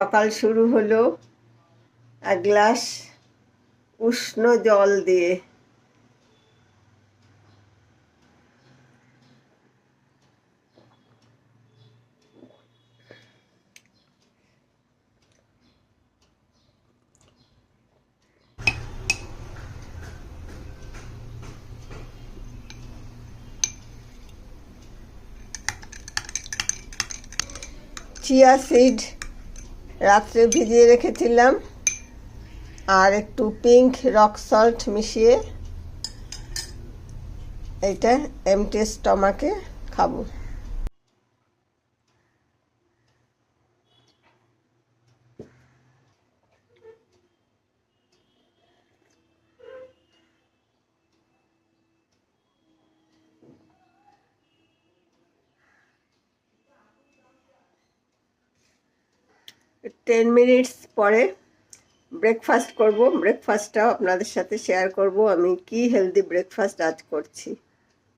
সকাল শুরু হলো এক গ্লাস উষ্ণ জল দিয়ে। চিয়া সিড রাত্রে ভিজিয়ে রেখেছিলাম, আর একটু পিঙ্ক রক সল্ট মিশিয়ে এটা এমটি স্টমাকে খাবো। টেন মিনিটস পরে ব্রেকফাস্ট করব। ব্রেকফাস্টটাও আপনাদের সাথে শেয়ার করব আমি কি হেলদি ব্রেকফাস্ট আজ করছি।